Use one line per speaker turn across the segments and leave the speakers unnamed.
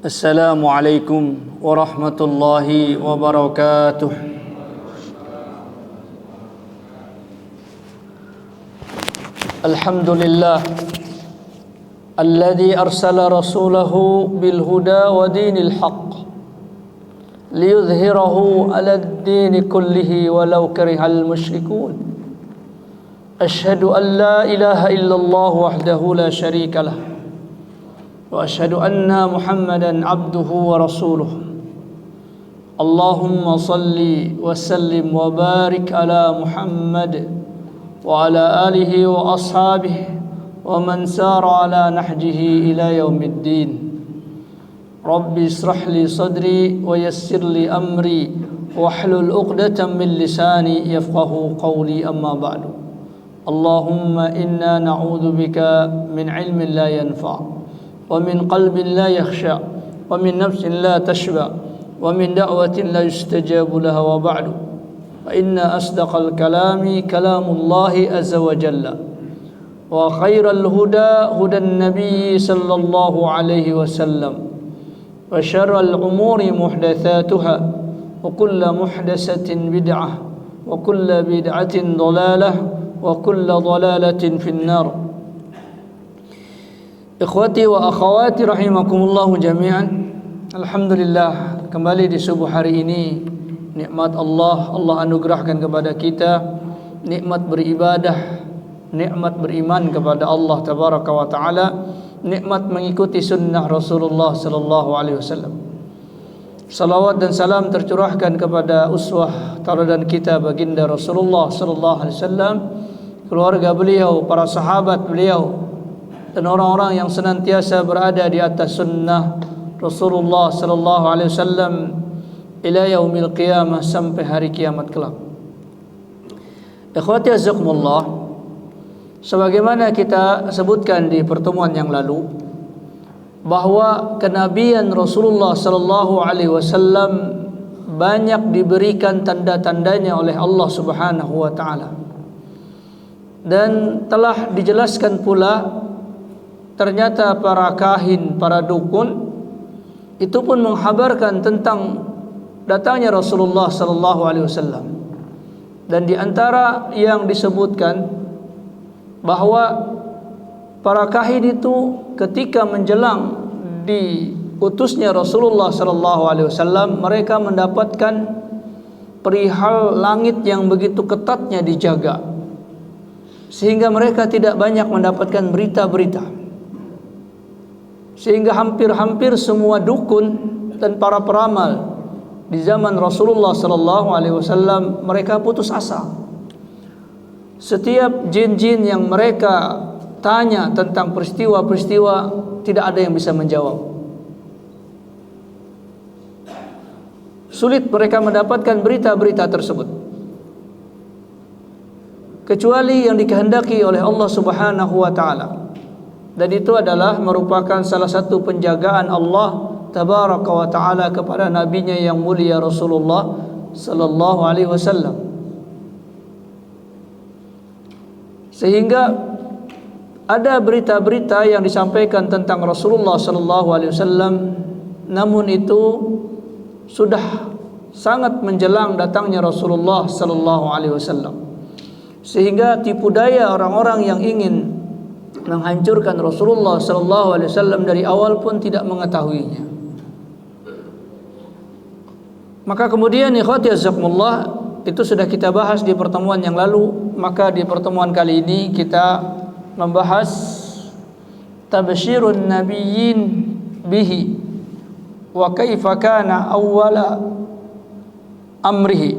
Assalamualaikum warahmatullahi wabarakatuh. Alhamdulillah alladzi arsala rasulahu bil huda wa dinil haqq liyudhhirahu 'alad dini kullihi walau karihal musyrikun. Asyhadu an la ilaha illallah wahdahu la syarika lah wa asyhadu anna Muhammadan abduhu wa rasuluh. Allahumma salli wa sallim wa barik ala Muhammad wa ala alihi wa ashabihi wa man sara ala nahjihi ila yaumiddin. Rabbi israh li sadri wa yassir li amri wahlul 'uqdatam min lisani yafqahu qawli, amma ba'du. Allahumma inna na'udzu bika min 'ilmin la yanfa' wa min qalbin la yakhsha wa min nafsin la tashba wa min da'watin la yustajabu laha, wa ba'du. Fa inna asdaqal kalami kalamullahi azza wa jalla wa khairal huda hudan nabiy sallallahu alaihi wasallam wa syarral umuri muhdatsatuha wa kullu muhdatsatin bid'ah wa kullu bid'atin dhalalah wa kullu dhalalatin finnar. Ikhwati wa akhawati rahimakumullahu jami'an. Alhamdulillah, kembali di subuh hari ini nikmat Allah anugerahkan kepada kita, nikmat beribadah, nikmat beriman kepada Allah tabaraka wa taala, nikmat mengikuti sunnah Rasulullah sallallahu alaihi wasallam. Salawat dan salam tercurahkan kepada uswah tauladan kita baginda Rasulullah sallallahu alaihi wasallam, keluarga beliau, para sahabat beliau, dan orang-orang yang senantiasa berada di atas sunnah Rasulullah sallallahu alaihi wasallam ila yaumil qiyamah, sampai hari kiamat kelak. Ikhwati azzakumullah, sebagaimana kita sebutkan di pertemuan yang lalu, bahwa kenabian Rasulullah sallallahu alaihi wasallam banyak diberikan tanda-tandanya oleh Allah Subhanahu wa taala. Dan telah dijelaskan pula, ternyata para kahin, para dukun itu pun menghabarkan tentang datangnya Rasulullah sallallahu alaihi wasallam. Dan di antara yang disebutkan bahwa para kahin itu ketika menjelang diutusnya Rasulullah sallallahu alaihi wasallam, mereka mendapatkan perihal langit yang begitu ketatnya dijaga, sehingga mereka tidak banyak mendapatkan berita-berita. Sehingga hampir-hampir semua dukun dan para peramal di zaman Rasulullah sallallahu alaihi wasallam, mereka putus asa. Setiap jin-jin yang mereka tanya tentang peristiwa-peristiwa, tidak ada yang bisa menjawab. Sulit mereka mendapatkan berita-berita tersebut, kecuali yang dikehendaki oleh Allah Subhanahu wa taala. Dan itu adalah merupakan salah satu penjagaan Allah tabaraka wa taala kepada nabinya yang mulia Rasulullah sallallahu alaihi wasallam. Sehingga ada berita-berita yang disampaikan tentang Rasulullah sallallahu alaihi wasallam, namun itu sudah sangat menjelang datangnya Rasulullah sallallahu alaihi wasallam, sehingga tipu daya orang-orang yang ingin menghancurkan Rasulullah sallallahu alaihi wasallam dari awal pun tidak mengetahuinya. Maka kemudian ikhwati azakumullah, itu sudah kita bahas di pertemuan yang lalu. Maka di pertemuan kali ini kita membahas tabsyirun nabiyyin bihi wa kaifa kana awwala amrihi,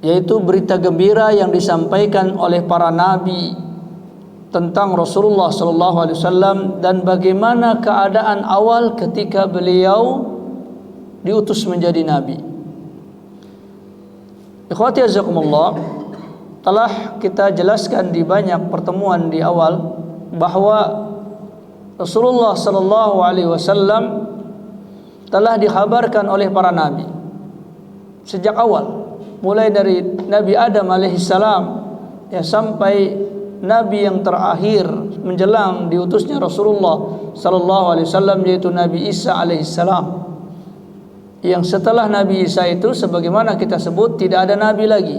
yaitu berita gembira yang disampaikan oleh para nabi tentang Rasulullah sallallahu alaihi wasallam, dan bagaimana keadaan awal ketika beliau diutus menjadi nabi. Ikhwati azakumullah, telah kita jelaskan di banyak pertemuan di awal bahwa Rasulullah sallallahu alaihi wasallam telah dikhabarkan oleh para nabi sejak awal, mulai dari Nabi Adam alaihissalam ya sampai nabi yang terakhir menjelang diutusnya Rasulullah sallallahu alaihi wasallam, yaitu Nabi Isa alaihi salam. Yang setelah Nabi Isa itu, sebagaimana kita sebut, tidak ada nabi lagi,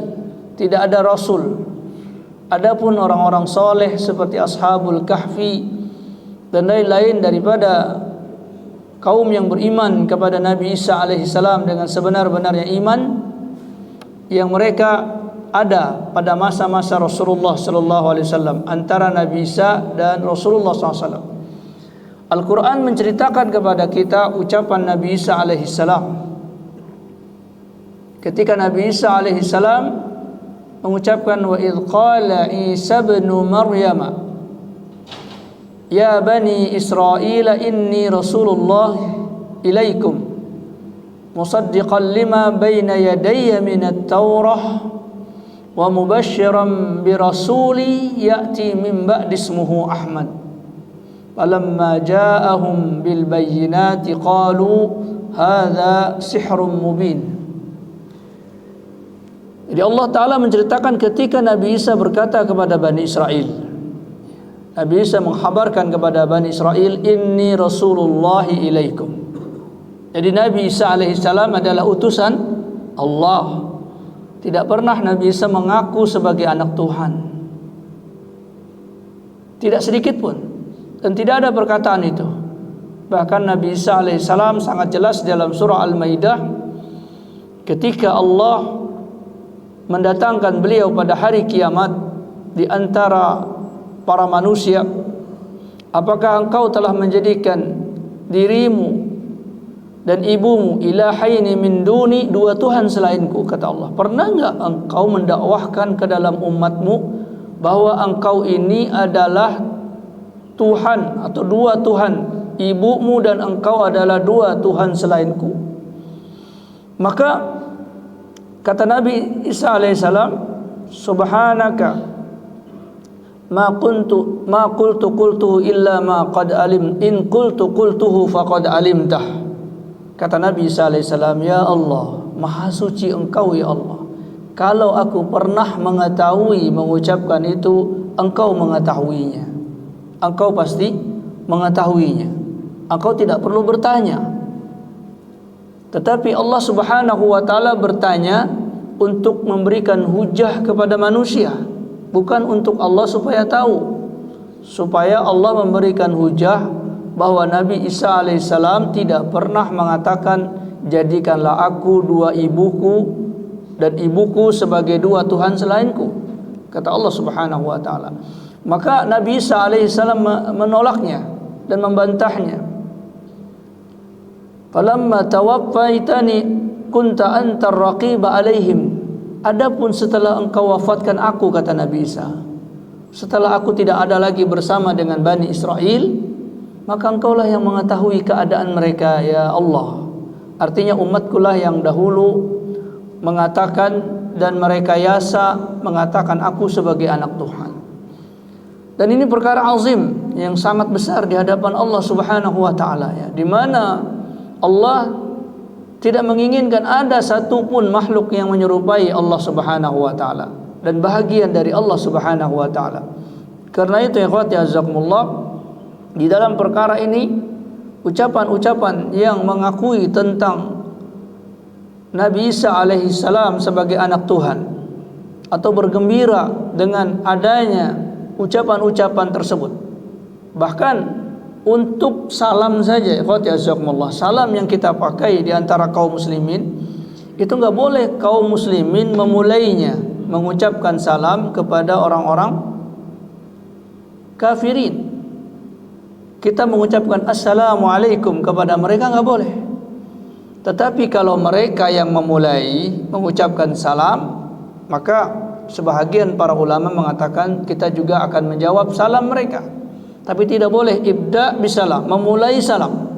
tidak ada rasul. Adapun orang-orang soleh seperti Ashabul Kahfi dan lain-lain daripada kaum yang beriman kepada Nabi Isa alaihi salam dengan sebenar-benarnya iman, yang mereka ada pada masa-masa Rasulullah sallallahu alaihi wasallam, antara Nabi Isa dan Rasulullah sallallahu alaihi wasallam. Al-Quran menceritakan kepada kita ucapan Nabi Isa alaihi salam. Ketika Nabi Isa alaihi salam mengucapkan, wa idh qala Isa ibn Maryam ya bani Israel inni Rasulullah ilaikum musaddiqan lima baina yadayya minat Taurah wa mubasysyiran bi rasuli ya'ti min ba'di ismuhu Ahmad. Falamma ja'ahum bil bayyinati qalu hadza sihrun mubin. Jadi Allah Ta'ala menceritakan ketika Nabi Isa berkata kepada Bani Israel, Nabi Isa menghabarkan kepada Bani Israel, inni Rasulullah ilaikum. Jadi Nabi Isa alaihissalam adalah utusan Allah. Tidak pernah Nabi Isa mengaku sebagai anak Tuhan, tidak sedikit pun, dan tidak ada perkataan itu. Bahkan Nabi Isa alaihissalam sangat jelas dalam surah Al-Maidah, ketika Allah mendatangkan beliau pada hari kiamat di antara para manusia, apakah engkau telah menjadikan dirimu dan ibumu ilahaini min duni, dua Tuhan selainku, kata Allah. Pernah enggak engkau mendakwahkan ke dalam umatmu bahwa engkau ini adalah Tuhan atau dua Tuhan, ibumu dan engkau adalah dua Tuhan selainku? Maka kata Nabi Isa alaihissalam, subhanaka ma qultu illa ma qad alim in qultuhu faqad alimtah. Kata Nabi Isa alaihissalam, ya Allah, maha suci engkau ya Allah, kalau aku pernah mengetahui mengucapkan itu, engkau mengetahuinya, engkau pasti mengetahuinya, engkau tidak perlu bertanya. Tetapi Allah Subhanahu wa ta'ala bertanya untuk memberikan hujah kepada manusia, bukan untuk Allah supaya tahu, supaya Allah memberikan hujah bahwa Nabi Isa alaihissalam tidak pernah mengatakan, jadikanlah aku dua ibuku dan ibuku sebagai dua Tuhan selainku, kata Allah Subhanahu wa ta'ala. Maka Nabi Isa alaihissalam menolaknya dan membantahnya. Falamma tawaffaitani kunta antar raqiba alaihim. Adapun setelah engkau wafatkan aku, kata Nabi Isa, setelah aku tidak ada lagi bersama dengan Bani Israel, maka engkaulah yang mengetahui keadaan mereka ya Allah. Artinya umatkulah yang dahulu mengatakan dan merekayasa mengatakan aku sebagai anak Tuhan. Dan ini perkara azim yang sangat besar di hadapan Allah Subhanahu wa ta'ala, ya, di mana Allah tidak menginginkan ada satupun makhluk yang menyerupai Allah Subhanahu wa ta'ala dan bahagian dari Allah Subhanahu wa ta'ala. Karena itu ya ikhwati azakumullah, di dalam perkara ini ucapan-ucapan yang mengakui tentang Nabi Isa alaihissalam sebagai anak Tuhan atau bergembira dengan adanya ucapan-ucapan tersebut, bahkan untuk salam saja, ikhwati azakumullah, salam yang kita pakai di antara kaum muslimin, itu enggak boleh kaum muslimin memulainya mengucapkan salam kepada orang-orang kafirin. Kita mengucapkan assalamualaikum kepada mereka enggak boleh. Tetapi kalau mereka yang memulai mengucapkan salam, maka sebahagian para ulama mengatakan kita juga akan menjawab salam mereka. Tapi tidak boleh ibda bisalam, memulai salam.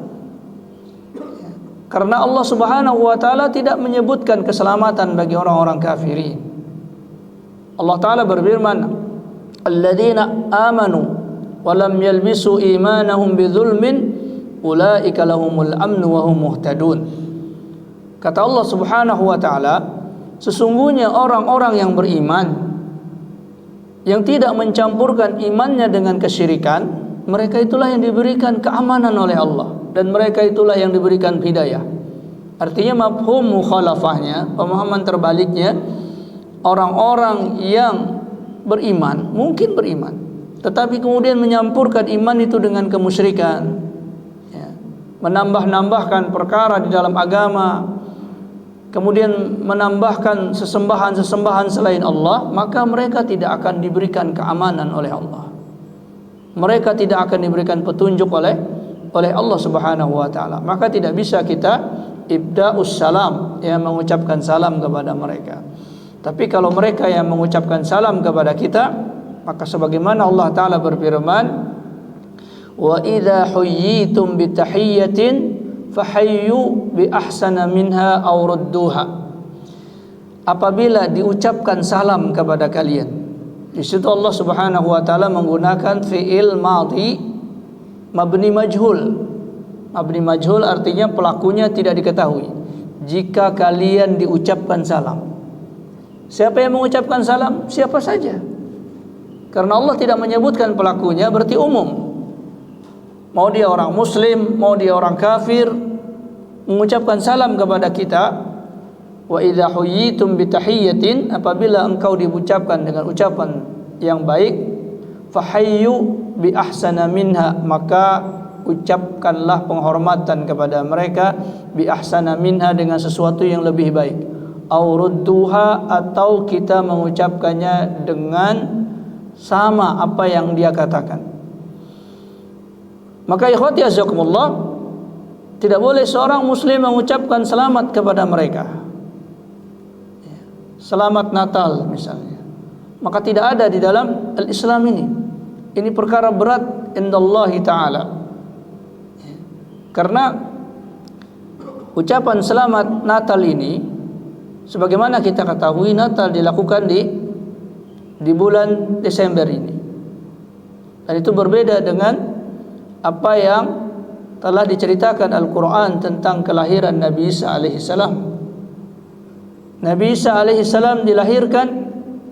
Karena Allah Subhanahu wa ta'ala tidak menyebutkan keselamatan bagi orang-orang kafirin. Allah Ta'ala berfirman, alladzina amanu wa lam yalbisu imanahum bidzulmin ulaika lahumul amnu wa hum muhtadun. Kata Allah Subhanahu wa ta'ala, sesungguhnya orang-orang yang beriman yang tidak mencampurkan imannya dengan kesyirikan, mereka itulah yang diberikan keamanan oleh Allah, dan mereka itulah yang diberikan hidayah. Artinya mafhum mukhalafahnya, pemahaman terbaliknya, orang-orang yang beriman, mungkin beriman, tetapi kemudian menyampurkan iman itu dengan kemusyrikan, ya, menambah-nambahkan perkara di dalam agama, kemudian menambahkan sesembahan-sesembahan selain Allah, maka mereka tidak akan diberikan keamanan oleh Allah. Mereka tidak akan diberikan petunjuk oleh Allah Subhanahu wa taala. Maka tidak bisa kita ibda'us salam, yang mengucapkan salam kepada mereka. Tapi kalau mereka yang mengucapkan salam kepada kita, maka sebagaimana Allah taala berfirman, wa idza huyyitum bi tahiyyatin fahayyu bi ahsana minha aw rudduha. Apabila diucapkan salam kepada kalian, di situ Allah Subhanahu wa taala menggunakan fi'il madhi mabni majhul. Mabni majhul artinya pelakunya tidak diketahui. Jika kalian diucapkan salam, siapa yang mengucapkan salam? Siapa saja. Karena Allah tidak menyebutkan pelakunya, berarti umum. Mau dia orang muslim, mau dia orang kafir, mengucapkan salam kepada kita. Wa idza huyyitum bi tahiyyatin, apabila engkau diucapkan dengan ucapan yang baik, fahayyu bi ahsana minha, maka ucapkanlah penghormatan kepada mereka bi ahsana minha, dengan sesuatu yang lebih baik. Au rudduha, atau kita mengucapkannya dengan sama apa yang dia katakan. Maka ikhwati azakumullah, tidak boleh seorang muslim mengucapkan selamat kepada mereka, selamat Natal misalnya, maka tidak ada di dalam al-Islam ini. Ini perkara berat indallahi ta'ala. Karena ucapan selamat Natal ini, sebagaimana kita ketahui, Natal dilakukan di bulan Desember ini, dan itu berbeda dengan apa yang telah diceritakan Al-Quran tentang kelahiran Nabi Isa alaihissalam. Nabi Isa alaihissalam dilahirkan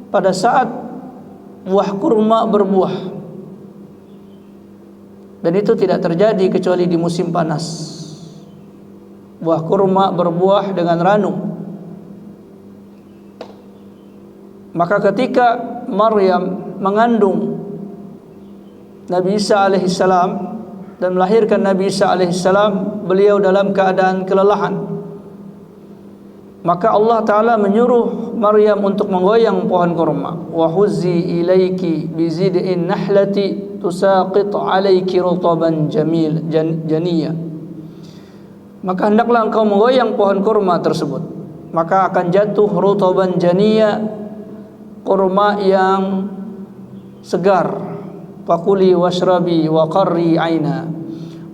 pada saat buah kurma berbuah, dan itu tidak terjadi kecuali di musim panas. Buah kurma berbuah dengan ranum. Maka ketika Maryam mengandung Nabi Isa alaihissalam dan melahirkan Nabi Isa alaihissalam, beliau dalam keadaan kelelahan. Maka Allah Ta'ala menyuruh Maryam untuk menggoyang pohon kurma. Wa huzzi ilaiki bizid'in nahlati tusaqit alaiki rutaban janiyya. Maka hendaklah engkau menggoyang pohon kurma tersebut, maka akan jatuh rutaban janiyya, kurma yang segar. Fakuli washrabi wa qarri aina,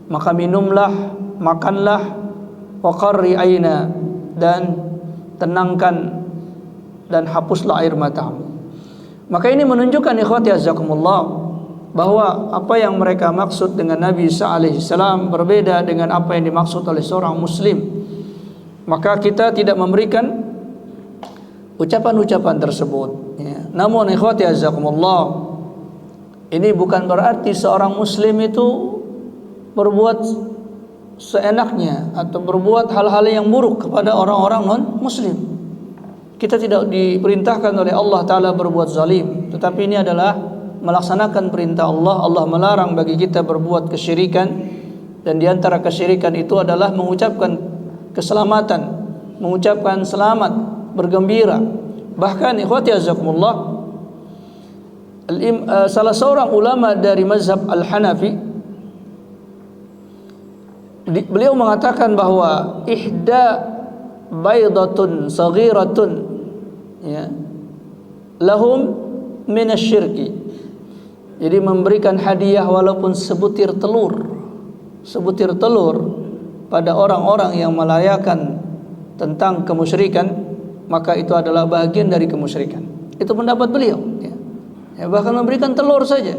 maka minumlah, makanlah, wa qarri aina, dan tenangkan dan hapuslah air matamu. Maka ini menunjukkan ikhwati azakumullah, bahwa apa yang mereka maksud dengan Nabi Isa alaihissalam berbeda dengan apa yang dimaksud oleh seorang muslim. Maka kita tidak memberikan ucapan-ucapan tersebut, ya. Namun ikhwati azakumullah, ini bukan berarti seorang muslim itu berbuat seenaknya atau berbuat hal-hal yang buruk kepada orang-orang non-muslim. Kita tidak diperintahkan oleh Allah Ta'ala berbuat zalim, tetapi ini adalah melaksanakan perintah Allah. Allah melarang bagi kita berbuat kesyirikan, dan di antara kesyirikan itu adalah mengucapkan keselamatan, mengucapkan selamat, bergembira. Bahkan ikhwati azakumullah, salah seorang ulama dari mazhab Al-Hanafi, beliau mengatakan bahwa ihda baydatun saghiratun, ya, lahum minasyirki. Jadi memberikan hadiah walaupun sebutir telur pada orang-orang yang melayakan tentang kemusyrikan, maka itu adalah bagian dari kemusyrikan. Itu pendapat beliau, ya. Ya, bahkan memberikan telur saja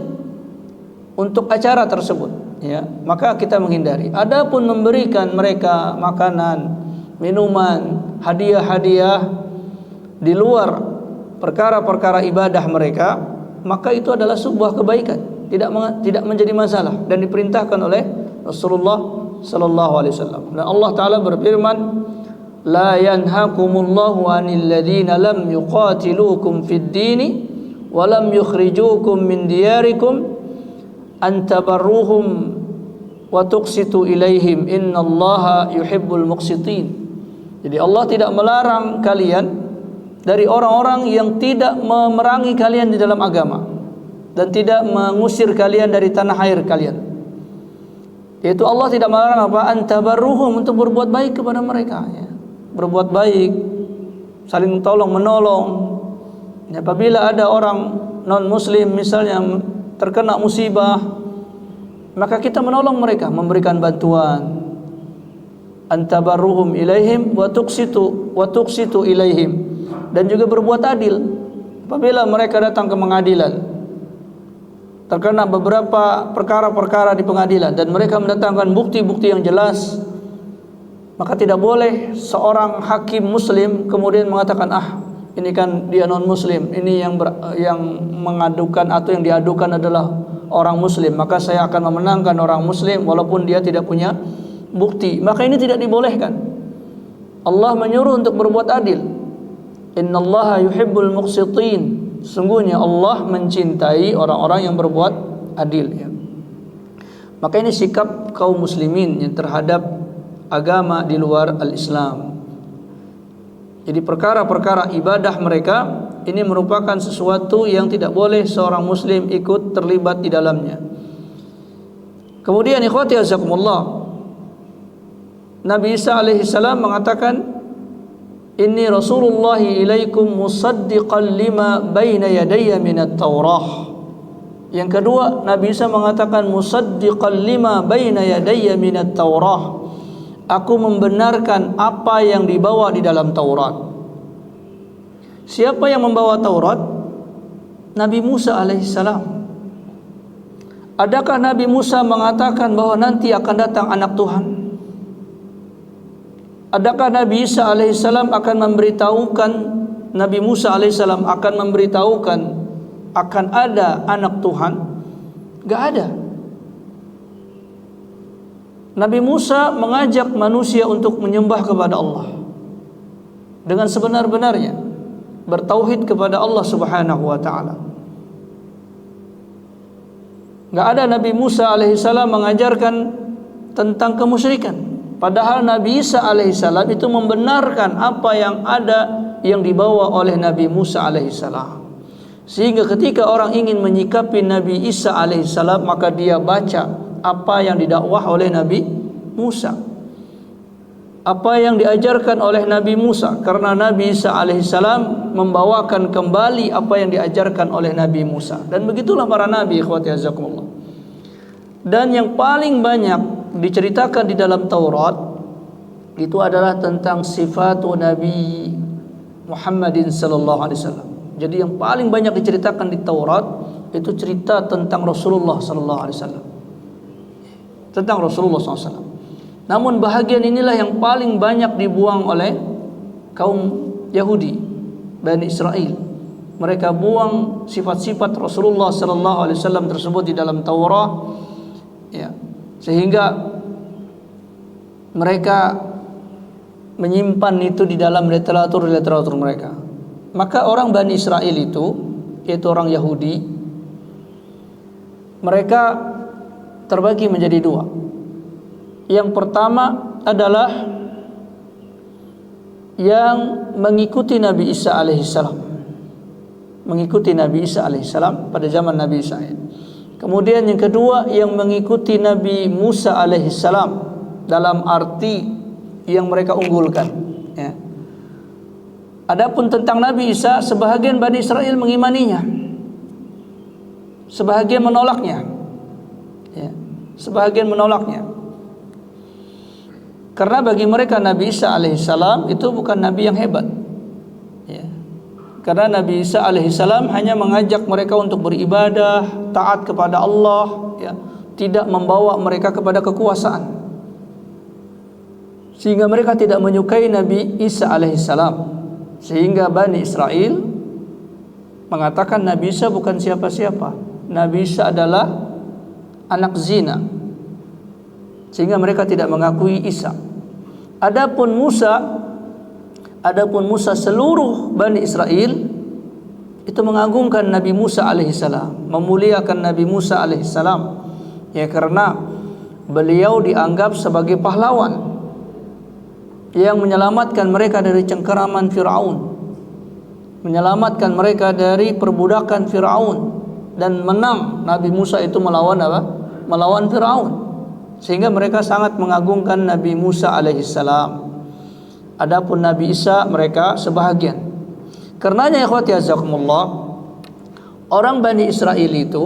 untuk acara tersebut, ya, maka kita menghindari. Adapun memberikan mereka makanan, minuman, hadiah-hadiah di luar perkara-perkara ibadah mereka, maka itu adalah sebuah kebaikan, tidak menjadi masalah dan diperintahkan oleh Rasulullah sallallahu alaihi wasallam. Dan Allah taala berfirman, la yanhakumullahu 'anil ladzina lam yuqatilukum fid dini wa lam yukhrijukum min diyarikum an tabarruhum wa tuqsitu ilaihim innallaha yuhibbul muqsitin. Jadi Allah tidak melarang kalian dari orang-orang yang tidak memerangi kalian di dalam agama dan tidak mengusir kalian dari tanah air kalian. Yaitu Allah tidak melarang apa? Antabarruhum, untuk berbuat baik kepada mereka, ya. Berbuat baik, saling tolong menolong. Ya, apabila ada orang non muslim misalnya terkena musibah, maka kita menolong mereka, memberikan bantuan. Antabarruhum ilaihim wa tuqsitu ilaihim, dan juga berbuat adil apabila mereka datang ke pengadilan, terkena beberapa perkara-perkara di pengadilan dan mereka mendatangkan bukti-bukti yang jelas, maka tidak boleh seorang hakim muslim kemudian mengatakan, ini kan dia non muslim, ini yang mengadukan atau yang diadukan adalah orang muslim, maka saya akan memenangkan orang muslim walaupun dia tidak punya bukti. Maka ini tidak dibolehkan. Allah menyuruh untuk berbuat adil. Innallaha yuhibbul muqsitin. Sungguhnya Allah mencintai orang-orang yang berbuat adil, ya. Maka ini sikap kaum muslimin yang terhadap agama di luar al-Islam. Jadi perkara-perkara ibadah mereka ini merupakan sesuatu yang tidak boleh seorang muslim ikut terlibat di dalamnya. Kemudian ikhwati azakumullah, Nabi Isa alaihi salam mengatakan, inni rasulullahi ilaikum musaddiqan lima baina yadayya minat Taurah. Yang kedua, Nabi Isa mengatakan musaddiqan lima baina yadayya minat Taurah. Aku membenarkan apa yang dibawa di dalam Taurat. Siapa yang membawa Taurat? Nabi Musa alaihi salam. Adakah Nabi Musa mengatakan bahwa nanti akan datang anak Tuhan? Adakah Nabi Isa alaihissalam akan memberitahukan, Nabi Musa alaihissalam akan memberitahukan akan ada anak Tuhan? Gak ada. Nabi Musa mengajak manusia untuk menyembah kepada Allah dengan sebenar-benarnya, bertauhid kepada Allah subhanahu wa ta'ala. Gak ada Nabi Musa alaihissalam mengajarkan tentang kemusyrikan. Padahal Nabi Isa alaihissalam itu membenarkan apa yang ada yang dibawa oleh Nabi Musa alaihissalam. Sehingga ketika orang ingin menyikapi Nabi Isa alaihissalam, maka dia baca apa yang didakwah oleh Nabi Musa, apa yang diajarkan oleh Nabi Musa, karena Nabi Isa alaihissalam membawakan kembali apa yang diajarkan oleh Nabi Musa. Dan begitulah para nabi, ikhwati azakumullah. Dan yang paling banyak diceritakan di dalam Taurat itu adalah tentang sifat Nabi Muhammadin sallallahu alaihi wasallam. Jadi yang paling banyak diceritakan di Taurat itu cerita tentang Rasulullah sallallahu alaihi wasallam. Tentang Rasulullah sallallahu alaihi wasallam. Namun bahagian inilah yang paling banyak dibuang oleh kaum Yahudi, Bani Israel. Mereka buang sifat-sifat Rasulullah sallallahu alaihi wasallam tersebut di dalam Taurat, ya. Sehingga mereka menyimpan itu di dalam literatur mereka. Maka orang Bani Israel itu, yaitu orang Yahudi, mereka terbagi menjadi dua. Yang pertama adalah yang mengikuti Nabi Isa alaihissalam, mengikuti Nabi Isa alaihissalam pada zaman Nabi Isa. Kemudian yang kedua yang mengikuti Nabi Musa alaihissalam dalam arti yang mereka unggulkan, ya. Adapun tentang Nabi Isa, sebahagian Bani Israel mengimaninya, sebahagian menolaknya, ya. Sebahagian menolaknya. Karena bagi mereka Nabi Isa alaihissalam itu bukan Nabi yang hebat, ya. Karena Nabi Isa alaihissalam hanya mengajak mereka untuk beribadah, taat kepada Allah, ya, tidak membawa mereka kepada kekuasaan. Sehingga mereka tidak menyukai Nabi Isa alaihissalam. Sehingga Bani Israel mengatakan Nabi Isa bukan siapa-siapa. Nabi Isa adalah anak zina, sehingga mereka tidak mengakui Isa. Adapun Musa seluruh Bani Israel itu mengagungkan Nabi Musa alaihissalam, memuliakan Nabi Musa alaihissalam, ya, karena beliau dianggap sebagai pahlawan yang menyelamatkan mereka dari cengkeraman Firaun, menyelamatkan mereka dari perbudakan Firaun, dan menang Nabi Musa itu melawan apa? Melawan Firaun, sehingga mereka sangat mengagungkan Nabi Musa alaihissalam. Adapun Nabi Isa mereka sebahagian. Karenanya ikhwati azakumullah, orang Bani Israel itu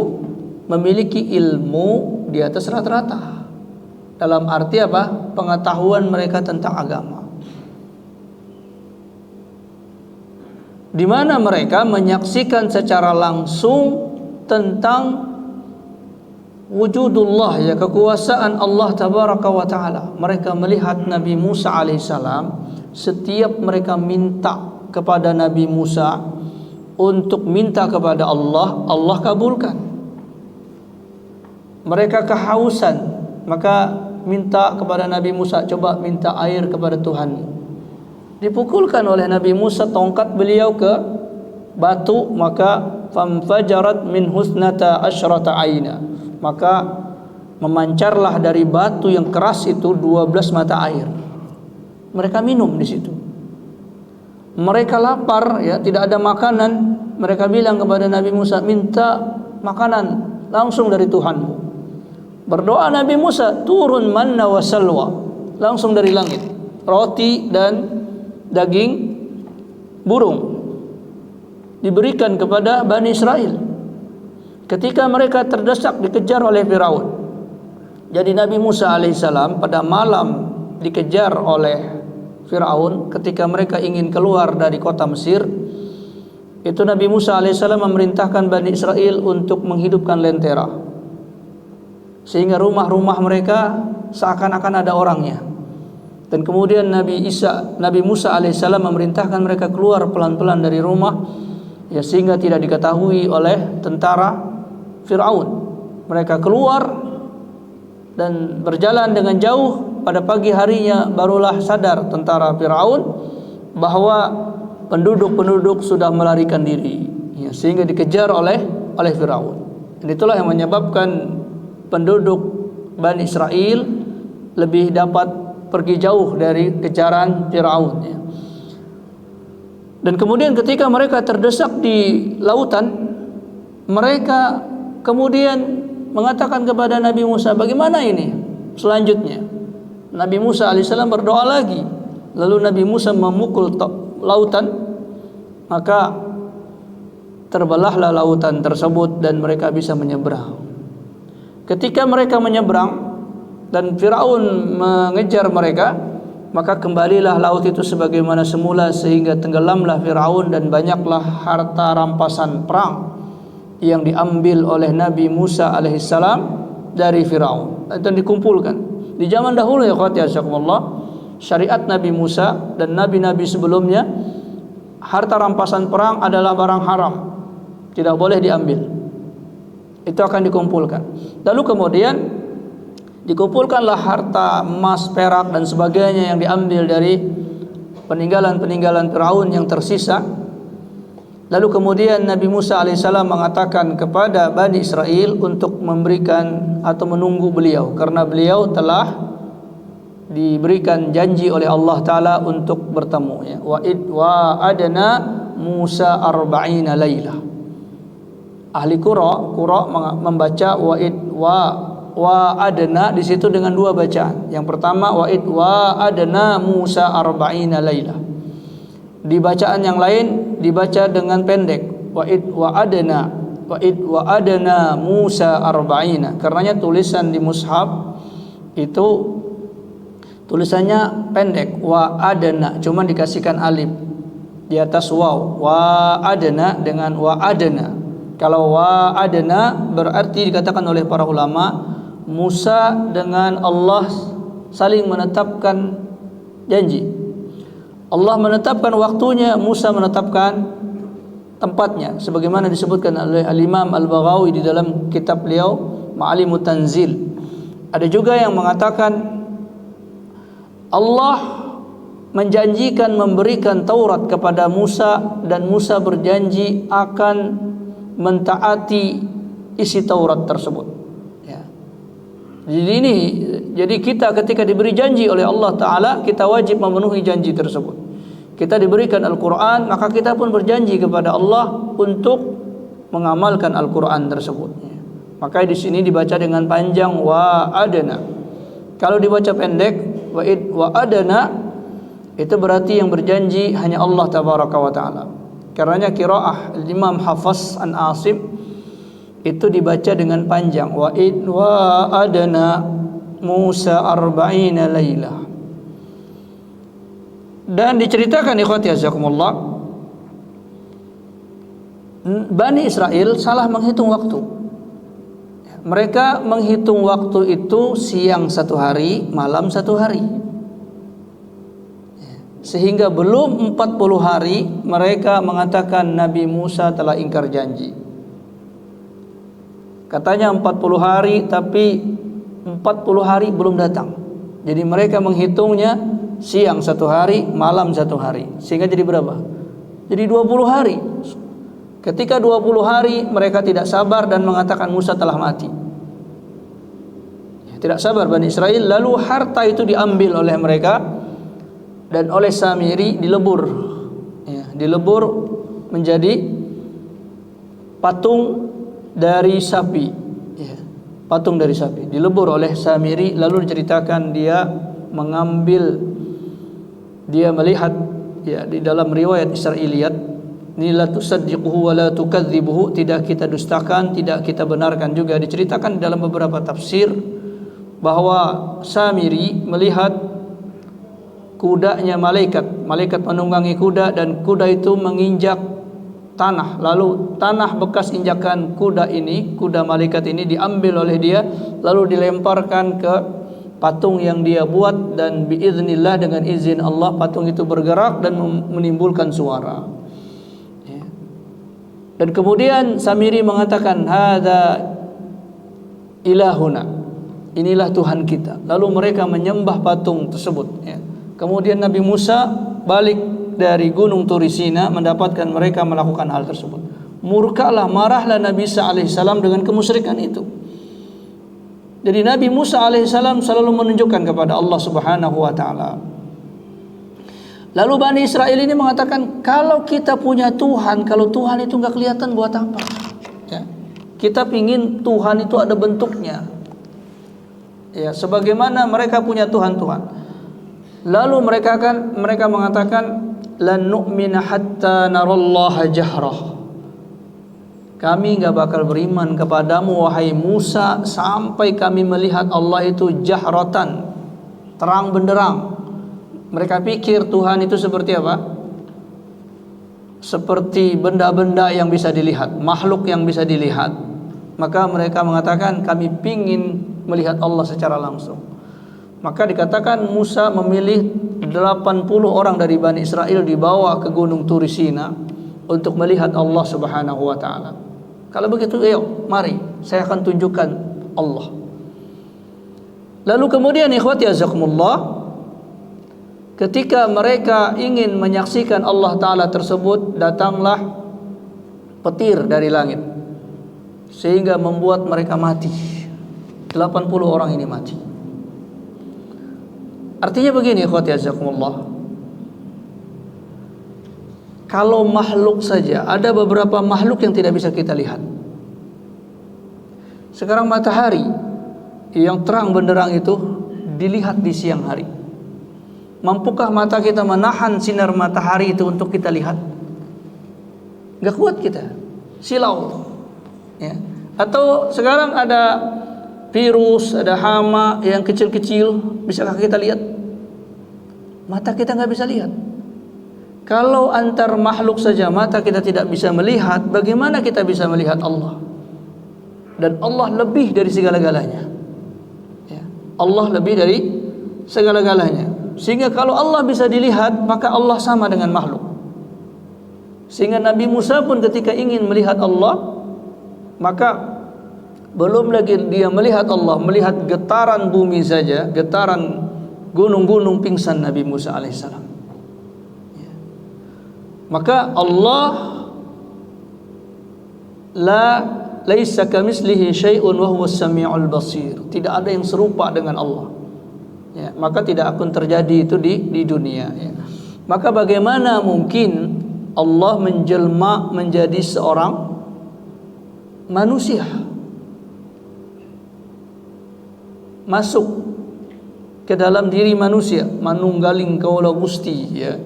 memiliki ilmu di atas rata-rata. Dalam arti apa? Pengetahuan mereka tentang agama. Di mana mereka menyaksikan secara langsung tentang wujudullah, ya, kekuasaan Allah tabaraka wa taala. Mereka melihat Nabi Musa alaihissalam, setiap mereka minta kepada Nabi Musa untuk minta kepada Allah, Allah kabulkan. Mereka kehausan, maka minta kepada Nabi Musa, coba minta air kepada Tuhanmu. Dipukulkan oleh Nabi Musa tongkat beliau ke batu, maka famfajarat min husnata asyrata aina, maka memancarlah dari batu yang keras itu 12 mata air. Mereka minum di situ. Mereka lapar, ya, tidak ada makanan. Mereka bilang kepada Nabi Musa, minta makanan langsung dari Tuhanmu. Berdoa Nabi Musa, turun manna wa salwa, langsung dari langit, roti dan daging burung diberikan kepada Bani Israel ketika mereka terdesak dikejar oleh Firaun. Jadi Nabi Musa alaihissalam pada malam dikejar oleh Firaun ketika mereka ingin keluar dari kota Mesir. Itu Nabi Musa alaihissalam memerintahkan Bani Israel untuk menghidupkan lentera, sehingga rumah-rumah mereka seakan-akan ada orangnya. Dan kemudian Nabi Musa alaihissalam memerintahkan mereka keluar pelan-pelan dari rumah, ya, sehingga tidak diketahui oleh tentara Firaun. Mereka keluar dan berjalan dengan jauh. Pada pagi harinya barulah sadar tentara Firaun bahwa penduduk-penduduk sudah melarikan diri, ya, sehingga dikejar oleh Firaun. Dan itulah yang menyebabkan penduduk Bani Israel lebih dapat pergi jauh dari kejaran Firaun, ya. Dan kemudian ketika mereka terdesak di lautan, mereka kemudian mengatakan kepada Nabi Musa, bagaimana ini selanjutnya? Nabi Musa alaihissalam berdoa lagi. Lalu Nabi Musa memukul lautan, maka terbelahlah lautan tersebut dan mereka bisa menyeberang. Ketika mereka menyeberang dan Firaun mengejar mereka, maka kembalilah laut itu sebagaimana semula, sehingga tenggelamlah Firaun dan banyaklah harta rampasan perang yang diambil oleh Nabi Musa alaihissalam dari Firaun dan dikumpulkan. Di zaman dahulu, ya akhwati asyhakumullah, syariat Nabi Musa dan nabi-nabi sebelumnya, harta rampasan perang adalah barang haram, tidak boleh diambil. Itu akan dikumpulkan. Lalu kemudian dikumpulkanlah harta emas, perak dan sebagainya yang diambil dari peninggalan-peninggalan Firaun yang tersisa. Lalu kemudian Nabi Musa alaihissalam mengatakan kepada Bani Israel untuk memberikan atau menunggu beliau, karena beliau telah diberikan janji oleh Allah Ta'ala untuk bertemu, ya. Wa adna Musa arba'ina laylah. Ahli Qura membaca wa adna di situ dengan dua bacaan. Yang pertama wa adna Musa arba'ina laylah. Di bacaan yang lain dibaca dengan pendek, wa adna Musa arba'ina. Karenanya tulisan di mushaf itu tulisannya pendek, wa adna, cuma dikasihkan alif di atas waw. Wa adna dengan wa adna. Kalau wa adna berarti dikatakan oleh para ulama, Musa dengan Allah saling menetapkan janji. Allah menetapkan waktunya, Musa menetapkan tempatnya sebagaimana disebutkan oleh Al-Imam Al-Baghawi di dalam kitab beliau Ma'alimut Tanzil. Ada juga yang mengatakan Allah menjanjikan memberikan Taurat kepada Musa dan Musa berjanji akan mentaati isi Taurat tersebut. Ya. Jadi kita ketika diberi janji oleh Allah Ta'ala, kita wajib memenuhi janji tersebut. Kita diberikan Al-Quran, maka kita pun berjanji kepada Allah untuk mengamalkan Al-Quran tersebut. Ya. Maka di sini dibaca dengan panjang wa adana. Kalau dibaca pendek wa adana, itu berarti yang berjanji hanya Allah Tabaraka wa Ta'ala. Karenanya qiraah Imam Hafs an Asim itu dibaca dengan panjang wa adana Musa arba'ina laylah. Dan diceritakan ikhwati azakumullah, Bani Israel salah menghitung waktu. Mereka menghitung waktu itu siang satu hari, malam satu hari. Sehingga belum 40 hari mereka mengatakan Nabi Musa telah ingkar janji. Katanya 40 hari, tapi 40 hari belum datang. Jadi mereka menghitungnya siang satu hari, malam satu hari. Sehingga jadi berapa? Jadi 20 hari. Ketika 20 hari mereka tidak sabar dan mengatakan Musa telah mati. Tidak sabar Bani Israel, lalu harta itu diambil oleh mereka dan oleh Samiri dilebur. Ya, dilebur menjadi patung dari sapi. Ya, patung dari sapi dilebur oleh Samiri, lalu diceritakan dia melihat ya di dalam riwayat Israiliyat, ni la tusaddiquhu wa la tukadzibuhu, tidak kita dustakan, tidak kita benarkan juga. Diceritakan dalam beberapa tafsir bahwa Samiri melihat kudanya malaikat menunggangi kuda, dan kuda itu menginjak tanah, lalu tanah bekas injakan kuda malaikat ini diambil oleh dia, lalu dilemparkan ke patung yang dia buat, dan biiznillah, dengan izin Allah, patung itu bergerak dan menimbulkan suara. Dan kemudian Samiri mengatakan hadza ilahuna, inilah Tuhan kita. Lalu mereka menyembah patung tersebut. Ya. Kemudian Nabi Musa balik dari gunung Turisina mendapatkan mereka melakukan hal tersebut. Marahlah Nabi Isa alaihissalam dengan kemusyrikan itu. Jadi Nabi Musa alaihissalam selalu menunjukkan kepada Allah Subhanahu wa Ta'ala. Lalu Bani Israel ini mengatakan, kalau kita punya Tuhan, kalau Tuhan itu nggak kelihatan buat apa? Ya. Kita pingin Tuhan itu ada bentuknya. Ya, sebagaimana mereka punya Tuhan-Tuhan. Lalu mereka mengatakan, lan nu'mina hatta narallaha jahrah. Kami nggak bakal beriman kepadamu wahai Musa sampai kami melihat Allah itu jahratan, terang benderang. Mereka pikir Tuhan itu seperti apa? Seperti benda-benda yang bisa dilihat, makhluk yang bisa dilihat. Maka mereka mengatakan kami pingin melihat Allah secara langsung. Maka dikatakan Musa memilih 80 orang dari Bani Israel dibawa ke gunung Turisina untuk melihat Allah Subhanahu wa Ta'ala. Kalau begitu, ayo mari saya akan tunjukkan Allah. Lalu kemudian ikhwati azakumullah, ketika mereka ingin menyaksikan Allah Ta'ala tersebut, datanglah petir dari langit sehingga membuat mereka mati. 80 orang ini mati. Artinya begini ikhwati azakumullah, kalau makhluk saja, ada beberapa makhluk yang tidak bisa kita lihat. Sekarang matahari yang terang benderang itu dilihat di siang hari. Mampukah mata kita menahan sinar matahari itu untuk kita lihat? Gak kuat kita, silau. Ya. Atau sekarang ada virus, ada hama yang kecil-kecil, bisakah kita lihat? Mata kita nggak bisa lihat. Kalau antar makhluk saja mata kita tidak bisa melihat, bagaimana kita bisa melihat Allah? Dan Allah lebih dari segala-galanya. Ya. Allah lebih dari segala-galanya. Sehingga kalau Allah bisa dilihat, maka Allah sama dengan makhluk. Sehingga Nabi Musa pun ketika ingin melihat Allah, maka belum lagi dia melihat Allah, melihat getaran bumi saja, getaran gunung-gunung, pingsan Nabi Musa alaihissalam. Maka Allah laisa kamitslihi syai'un wa huwas samiul basir. Tidak ada yang serupa dengan Allah. Ya, maka tidak akan terjadi itu di dunia. Ya. Maka bagaimana mungkin Allah menjelma menjadi seorang manusia, masuk ke dalam diri manusia, manunggaling kaula Gusti, ya,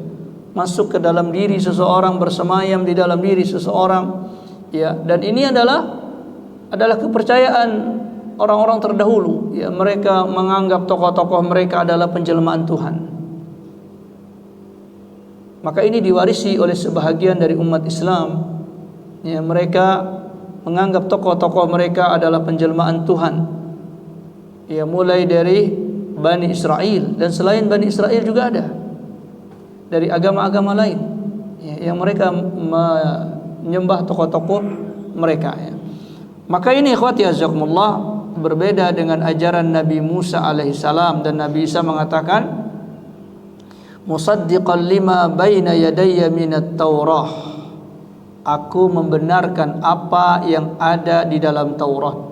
masuk ke dalam diri seseorang, bersemayam di dalam diri seseorang, ya. Dan ini adalah kepercayaan orang-orang terdahulu, ya. Mereka menganggap tokoh-tokoh mereka adalah penjelmaan Tuhan. Maka ini diwarisi oleh sebahagian dari umat Islam, ya. Mereka menganggap tokoh-tokoh mereka adalah penjelmaan Tuhan, ya, mulai dari Bani Israel, dan selain Bani Israel juga ada dari agama-agama lain, ya, yang mereka menyembah tokoh-tokoh mereka, ya. Maka ini ikhwati azakumullah berbeda dengan ajaran Nabi Musa alaihissalam. Dan Nabi Isa mengatakan, musaddiqan lima baina yadayya minat Taurah, aku membenarkan apa yang ada di dalam Taurat.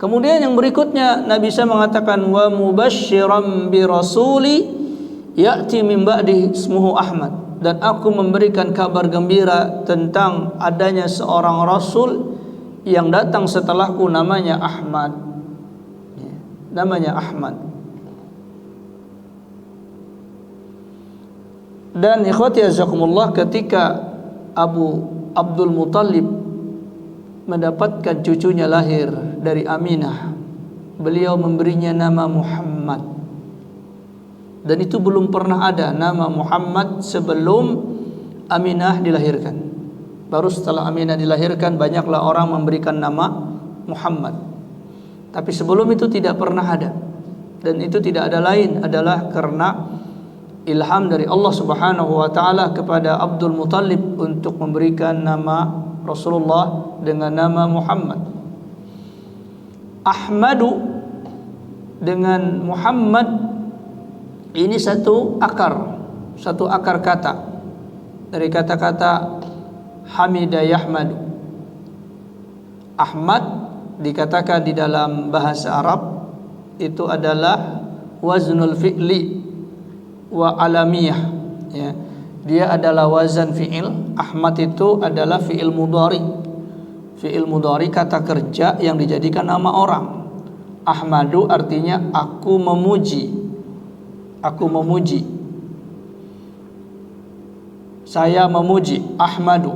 Kemudian yang berikutnya Nabi Isa mengatakan, wa mubasysyiran bi rasuli ya'ti min ba'di ismuhu Ahmad, dan aku memberikan kabar gembira tentang adanya seorang rasul yang datang setelahku, namanya Ahmad, ya, namanya Ahmad. Dan ikhwati azakumullah, ketika Abdul Muthalib mendapatkan cucunya lahir dari Aminah, beliau memberinya nama Muhammad. Dan itu belum pernah ada nama Muhammad sebelum Aminah dilahirkan. Baru setelah Aminah dilahirkan, banyaklah orang memberikan nama Muhammad. Tapi sebelum itu tidak pernah ada. Dan itu tidak ada lain adalah karena ilham dari Allah Subhanahu wa taala kepada Abdul Muthalib untuk memberikan nama Rasulullah dengan nama Muhammad. Ahmadu dengan Muhammad ini satu akar kata dari kata-kata hamida yahmadu. Ahmad dikatakan di dalam bahasa Arab itu adalah waznul fi'li wa alamiyah, ya. Dia adalah wazan fi'il. Ahmad itu adalah fi'il mudhari. Fi'il mudhari kata kerja yang dijadikan nama orang. Ahmadu artinya aku memuji. Aku memuji. Saya memuji. Ahmadu.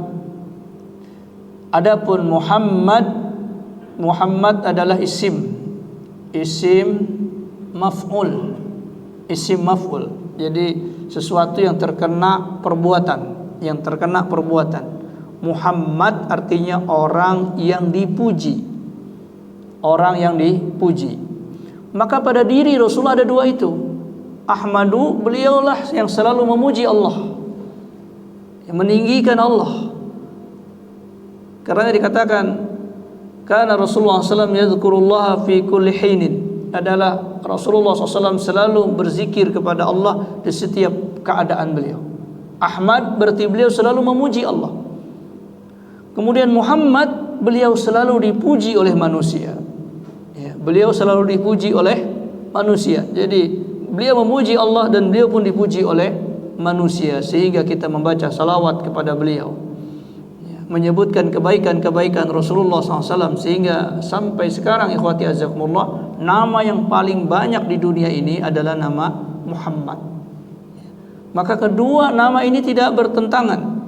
Adapun Muhammad adalah isim maf'ul. Isim maf'ul. Jadi sesuatu yang terkena perbuatan, Muhammad artinya orang yang dipuji. Orang yang dipuji. Maka pada diri Rasulullah ada dua itu. Ahmadu, beliaulah yang selalu memuji Allah, yang meninggikan Allah. Karena dikatakan karena Rasulullah SAW yadhkurullaha fi kulli hinin, adalah Rasulullah SAW selalu berzikir kepada Allah di setiap keadaan beliau. Ahmad berarti beliau selalu memuji Allah. Kemudian Muhammad, beliau selalu dipuji oleh manusia, ya, beliau selalu dipuji oleh manusia. Jadi beliau memuji Allah dan beliau pun dipuji oleh manusia, sehingga kita membaca salawat kepada beliau, menyebutkan kebaikan-kebaikan Rasulullah SAW, sehingga sampai sekarang ikhwati azakumullah, nama yang paling banyak di dunia ini adalah nama Muhammad. Maka kedua nama ini tidak bertentangan.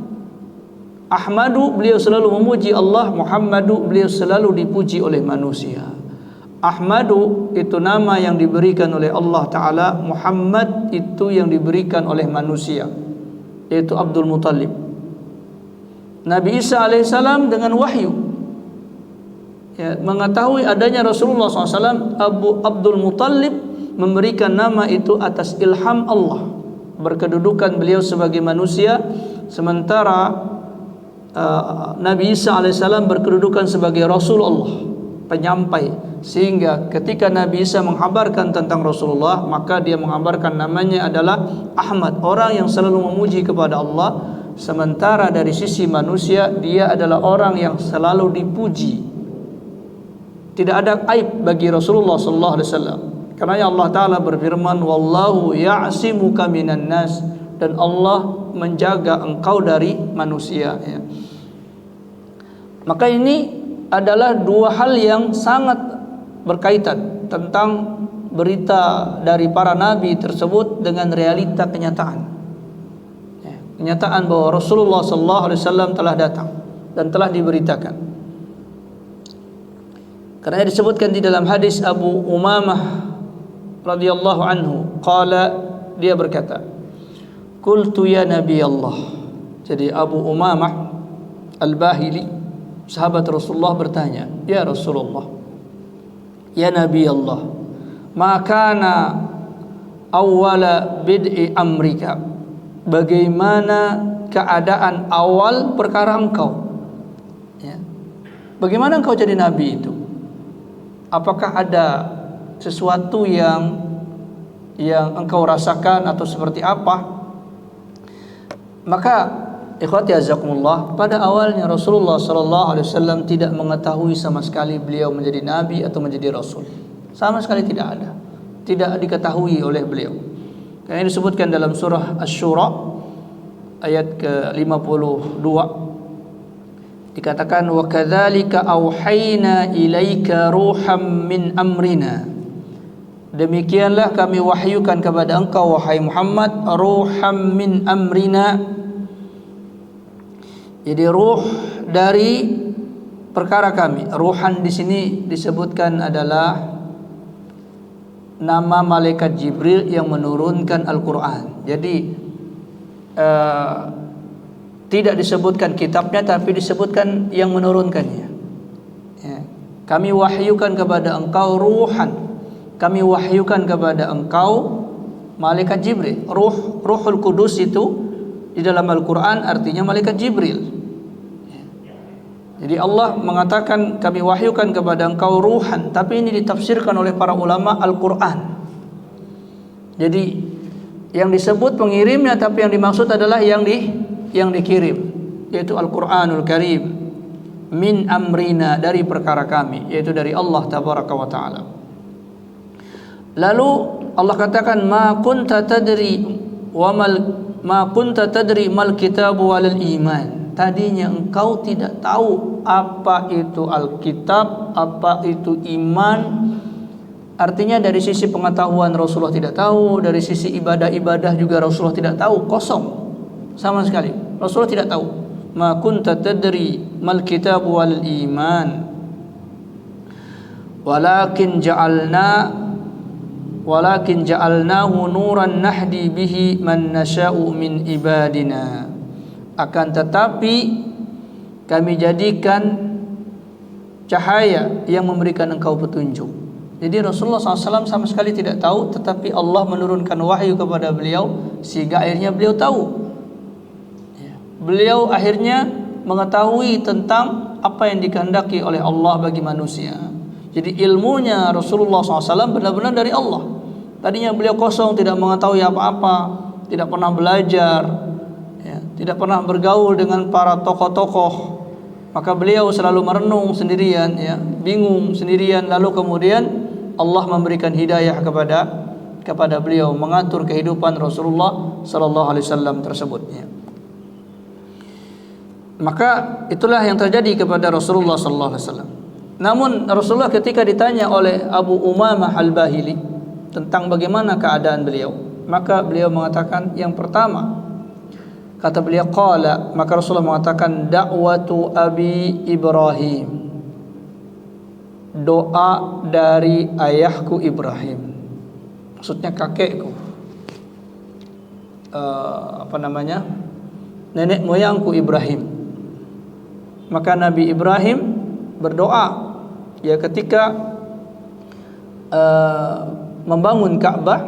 Ahmadu, beliau selalu memuji Allah. Muhammadu, beliau selalu dipuji oleh manusia. Ahmadu itu nama yang diberikan oleh Allah Ta'ala. Muhammad itu yang diberikan oleh manusia, yaitu Abdul Muthalib. Nabi Isa alaihissalam dengan wahyu, ya, mengetahui adanya Rasulullah SAW. Abdul Muthalib memberikan nama itu atas ilham Allah, berkedudukan beliau sebagai manusia, sementara Nabi Isa alaihissalam berkedudukan sebagai Rasulullah, penyampai, sehingga ketika Nabi Isa menghabarkan tentang Rasulullah, maka dia menghabarkan namanya adalah Ahmad, orang yang selalu memuji kepada Allah. Sementara dari sisi manusia dia adalah orang yang selalu dipuji. Tidak ada aib bagi Rasulullah sallallahu alaihi wasallam. Karena Allah Ta'ala berfirman, wallahu ya'simuka minan nas, dan Allah menjaga engkau dari manusia, ya. Maka ini adalah dua hal yang sangat berkaitan tentang berita dari para nabi tersebut dengan realita kenyataan, ya. Kenyataan bahwa Rasulullah sallallahu alaihi wasallam telah datang dan telah diberitakan. Karena disebutkan di dalam hadis Abu Umamah radhiyallahu anhu, qala, dia berkata, qultu ya Nabi Allah. Jadi Abu Umamah Al-Bahili, sahabat Rasulullah, bertanya, ya Rasulullah, ya Nabi Allah, ma kana awwala bid'i amrika, bagaimana keadaan awal perkara engkau, ya. Bagaimana engkau jadi nabi itu? Apakah ada sesuatu yang engkau rasakan atau seperti apa? Maka ikhwati azakumullah, pada awalnya Rasulullah sallallahu alaihi wasallam tidak mengetahui sama sekali beliau menjadi nabi atau menjadi rasul. Sama sekali tidak ada. Tidak diketahui oleh beliau. Karena disebutkan dalam surah Asy-Syura ayat ke-52, dikatakan, wa kadzalika auhayna ilaika ruham min amrina, demikianlah kami wahyukan kepada engkau wahai Muhammad, ruham min amrina, jadi ruh dari perkara kami. Ruhan di sini disebutkan adalah nama malaikat Jibril yang menurunkan Al-Qur'an. Jadi tidak disebutkan kitabnya, tapi disebutkan yang menurunkannya, ya. Kami wahyukan kepada engkau ruhan, kami wahyukan kepada engkau malaikat Jibril. Ruhul Kudus itu di dalam Al-Quran artinya malaikat Jibril, ya. Jadi Allah mengatakan kami wahyukan kepada engkau ruhan, tapi ini ditafsirkan oleh para ulama Al-Quran. Jadi yang disebut pengirimnya, tapi yang dimaksud adalah yang dikirim, yaitu Al-Quranul Karim, min amrina, dari perkara kami, yaitu dari Allah tabaraka wa ta'ala. Lalu Allah katakan, ma kunta tadri mal kitabu walal iman, tadinya engkau tidak tahu apa itu Alkitab, apa itu iman. Artinya dari sisi pengetahuan Rasulullah tidak tahu, dari sisi ibadah-ibadah juga Rasulullah tidak tahu, kosong sama sekali. Rasulullah tidak tahu. Ma kunta tadri mal kitab wal iman, walakin ja'alnahu nuran nahdi bihi man nasha'u min ibadina. Akan tetapi kami jadikan cahaya yang memberikan engkau petunjuk. Jadi Rasulullah SAW sama sekali tidak tahu, tetapi Allah menurunkan wahyu kepada beliau sehingga akhirnya beliau tahu. Beliau akhirnya mengetahui tentang apa yang dikehendaki oleh Allah bagi manusia. Jadi ilmunya Rasulullah SAW benar-benar dari Allah. Tadinya beliau kosong, tidak mengetahui apa-apa, tidak pernah belajar, ya, tidak pernah bergaul dengan para tokoh-tokoh. Maka beliau selalu merenung sendirian, ya, bingung sendirian. Lalu kemudian Allah memberikan hidayah kepada beliau, mengatur kehidupan Rasulullah sallallahu alaihi wasallam tersebut, ya. Maka itulah yang terjadi kepada Rasulullah sallallahu alaihi wasallam. Namun Rasulullah ketika ditanya oleh Abu Umamah Al-Bahili tentang bagaimana keadaan beliau, maka beliau mengatakan, yang pertama, kata beliau, qala, maka Rasulullah mengatakan, da'watu Abi Ibrahim, doa dari ayahku Ibrahim, maksudnya kakekku, nenek moyangku Ibrahim. Maka Nabi Ibrahim berdoa, ya, ketika membangun Ka'bah,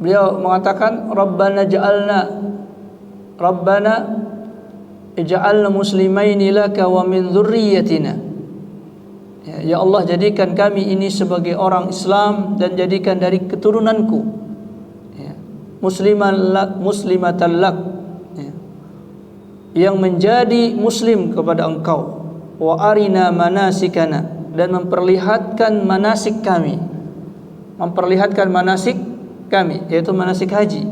beliau mengatakan, Rabbana ja'alna Rabbana ij'alna muslimaini laka wa min dzurriyyatina. Ya Allah, jadikan kami ini sebagai orang Islam dan jadikan dari keturunanku muslimatan lak, yang menjadi muslim kepada Engkau. Wa arina manasikana, dan memperlihatkan manasik kami, yaitu manasik haji.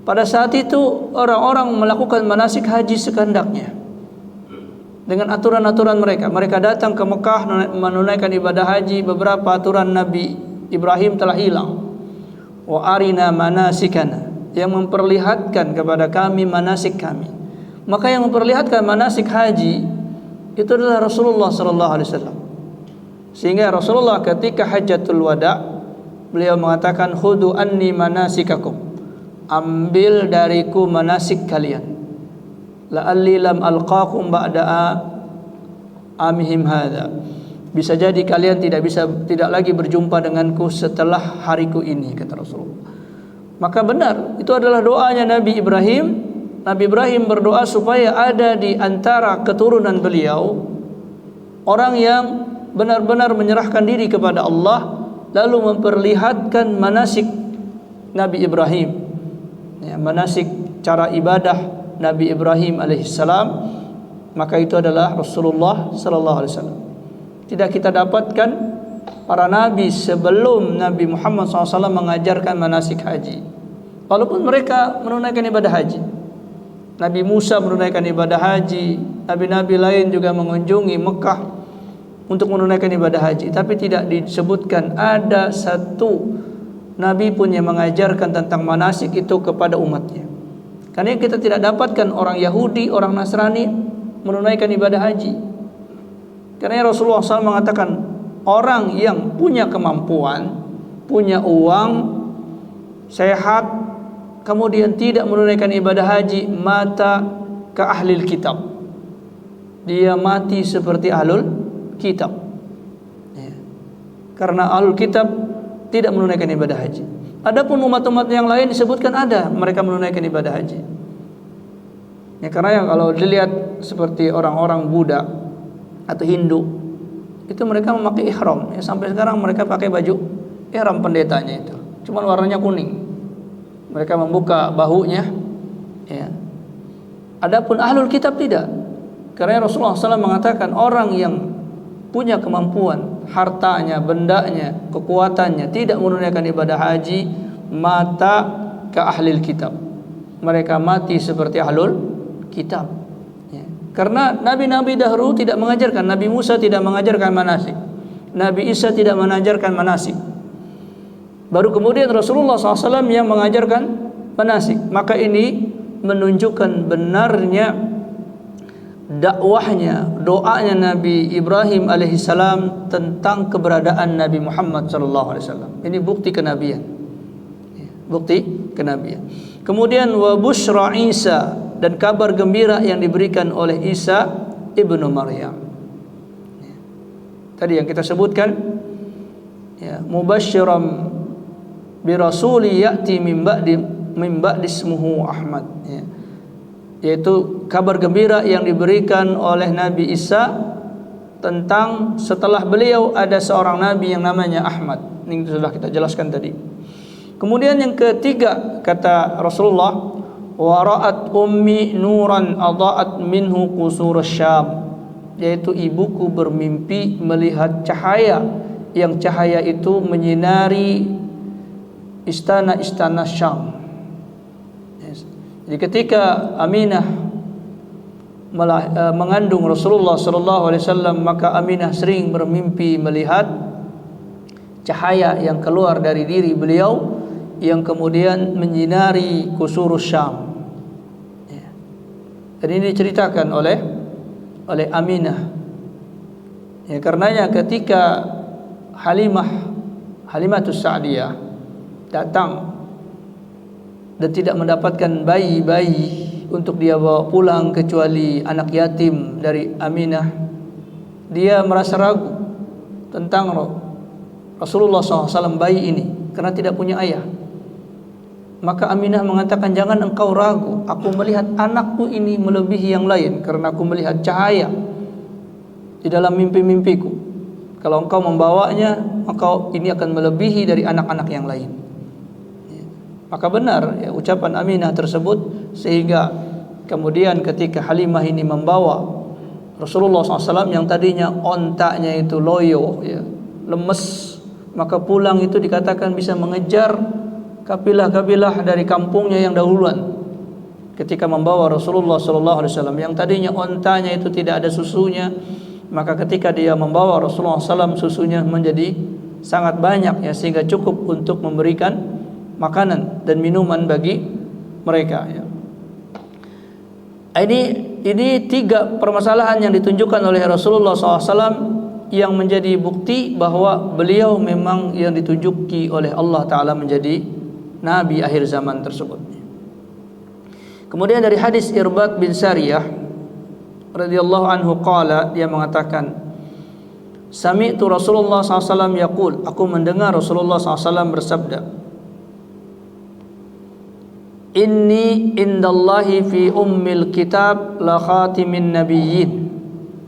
Pada saat itu orang-orang melakukan manasik haji sekendaknya dengan aturan-aturan mereka. Mereka datang ke Mekah menunaikan ibadah haji, beberapa aturan Nabi Ibrahim telah hilang. Wa arina manasikana, yang memperlihatkan kepada kami manasik kami. Maka yang memperlihatkan manasik haji itu adalah Rasulullah sallallahu alaihi wasallam. Sehingga Rasulullah ketika Hajjatul Wada, beliau mengatakan, khudu anni manasikakum, ambil dariku manasik kalian, la'alli lam alqakum ba'da amihim hadza, bisa jadi kalian tidak lagi berjumpa denganku setelah hariku ini, kata Rasulullah. Maka benar, itu adalah doanya Nabi Ibrahim. Nabi Ibrahim berdoa supaya ada di antara keturunan beliau orang yang benar-benar menyerahkan diri kepada Allah, lalu memperlihatkan manasik Nabi Ibrahim, manasik cara ibadah Nabi Ibrahim alaihissalam. Maka itu adalah Rasulullah sallallahu alaihi wasallam. Tidak kita dapatkan para nabi sebelum Nabi Muhammad SAW mengajarkan manasik haji, walaupun mereka menunaikan ibadah haji. Nabi Musa menunaikan ibadah haji, nabi-nabi lain juga mengunjungi Mekah untuk menunaikan ibadah haji, tapi tidak disebutkan ada satu nabi pun yang mengajarkan tentang manasik itu kepada umatnya. Karena kita tidak dapatkan orang Yahudi, orang Nasrani menunaikan ibadah haji. Karena Rasulullah SAW mengatakan, orang yang punya kemampuan, punya uang, sehat, kemudian tidak menunaikan ibadah haji, mata ke ahlil kitab, dia mati seperti ahlul kitab. Karena ahlul kitab tidak menunaikan ibadah haji. Adapun umat-umat yang lain disebutkan ada mereka menunaikan ibadah haji. Karena kalau dilihat seperti orang-orang Buddha atau Hindu, itu mereka memakai ihram. Sampai sekarang mereka pakai baju ihram pendetanya itu, cuman warnanya kuning. Mereka membuka bahunya. Adapun ahlul kitab tidak. Karena Rasulullah SAW mengatakan orang yang punya kemampuan, hartanya, bendanya, kekuatannya, tidak menunaikan ibadah haji, mata ke ahlil kitab, mereka mati seperti ahlul kitab. Karena nabi-nabi dahulu tidak mengajarkan. Nabi Musa tidak mengajarkan manasik, Nabi Isa tidak mengajarkan manasik. Baru kemudian Rasulullah SAW yang mengajarkan manasik. Maka ini menunjukkan benarnya dakwahnya, doanya Nabi Ibrahim alaihissalam tentang keberadaan Nabi Muhammad SAW. Ini bukti kenabian. Kemudian wa busyra Isa, dan kabar gembira yang diberikan oleh Isa ibnu Maryam. Tadi yang kita sebutkan, mubasysyiran bi rasuli ya'ti min ba'di ismuhu Ahmad, yaitu kabar gembira yang diberikan oleh Nabi Isa tentang setelah beliau ada seorang nabi yang namanya Ahmad. Ini sudah kita jelaskan tadi. Kemudian yang ketiga, kata Rasulullah, wa ra'at ummi nuran adha'at minhu qusur Syam, yaitu ibuku bermimpi melihat cahaya, yang cahaya itu menyinari istana-istana Syam. Jadi ketika Aminah mengandung Rasulullah SAW, maka Aminah sering bermimpi melihat cahaya yang keluar dari diri beliau, yang kemudian menyinari kusur Syam. Dan ini diceritakan oleh Aminah. Karenanya ketika Halimatus Sa'diyah datang dan tidak mendapatkan bayi-bayi untuk dia bawa pulang kecuali anak yatim dari Aminah, dia merasa ragu tentang Rasulullah SAW bayi ini karena tidak punya ayah. Maka Aminah mengatakan, jangan engkau ragu, aku melihat anakku ini melebihi yang lain karena aku melihat cahaya di dalam mimpi-mimpiku. Kalau engkau membawanya, maka ini akan melebihi dari anak-anak yang lain. Maka benar ya, ucapan Aminah tersebut, sehingga kemudian ketika Halimah ini membawa Rasulullah SAW yang tadinya ontaknya itu loyo ya, lemes, maka pulang itu dikatakan bisa mengejar kabilah-kabilah dari kampungnya yang dahuluan ketika membawa Rasulullah SAW yang tadinya ontanya itu tidak ada susunya, maka ketika dia membawa Rasulullah SAW susunya menjadi sangat banyak ya, sehingga cukup untuk memberikan makanan dan minuman bagi mereka ya. Ini tiga permasalahan yang ditunjukkan oleh Rasulullah SAW yang menjadi bukti bahwa beliau memang yang ditunjuki oleh Allah Ta'ala menjadi Nabi akhir zaman tersebut. Kemudian dari hadis Irbad bin Sariyah radhiyallahu anhu qala, dia mengatakan, sami'tu Rasulullah SAW yaqul, aku mendengar Rasulullah SAW bersabda, inni indallahi fi ummil kitab la khatimin nabiyyin,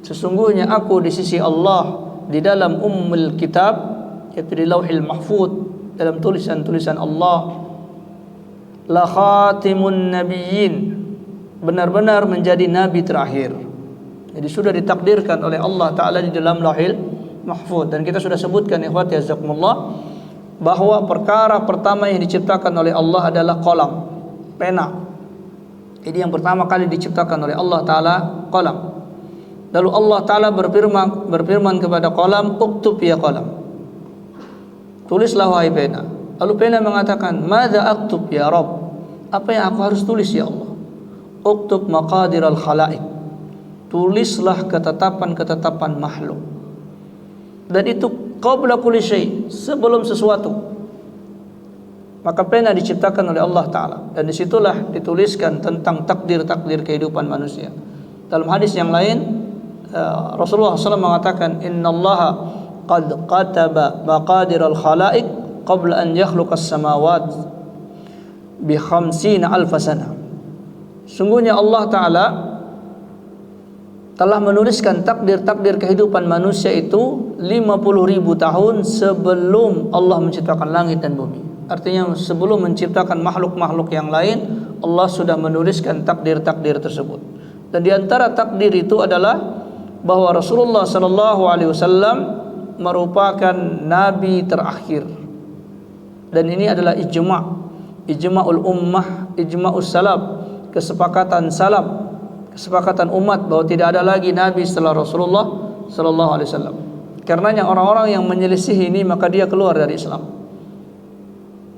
sesungguhnya aku di sisi Allah di dalam ummul kitab, yaitu di lauhil mahfud, dalam tulisan-tulisan Allah, la khatimun nabiyyin, benar-benar menjadi nabi terakhir. Jadi sudah ditakdirkan oleh Allah Ta'ala di dalam lauhil mahfud. Dan kita sudah sebutkan ikhwati jazakumullah, bahwa perkara pertama yang diciptakan oleh Allah adalah qalam, pena. Jadi yang pertama kali diciptakan oleh Allah Ta'ala qalam. Lalu Allah Ta'ala berfirman kepada qalam, uktub ya qalam, tulislah wahai pena. Lalu pena mengatakan, madza aktub ya Rabb, apa yang aku harus tulis ya Allah? Uktub maqadiral khalaik, tulislah ketetapan-ketetapan makhluk. Dan itu qabla kulli syai, sebelum sesuatu. Maka pena diciptakan oleh Allah Ta'ala, dan disitulah dituliskan tentang takdir-takdir kehidupan manusia. Dalam hadis yang lain, Rasulullah SAW mengatakan, innallaha qad kataba maqadiral khalaik qabla an yakhluqas samawat bi 50,000 sana. Sungguhnya Allah Ta'ala telah menuliskan takdir-takdir kehidupan manusia itu 50.000 tahun sebelum Allah menciptakan langit dan bumi. Artinya sebelum menciptakan makhluk-makhluk yang lain, Allah sudah menuliskan takdir-takdir tersebut. Dan di antara takdir itu adalah bahwa Rasulullah SAW merupakan nabi terakhir. Dan ini adalah ijma'ul ummah, ijma'us salaf, kesepakatan salaf, kesepakatan umat bahwa tidak ada lagi nabi setelah Rasulullah SAW. Karenanya orang-orang yang menyelisih ini, maka dia keluar dari Islam.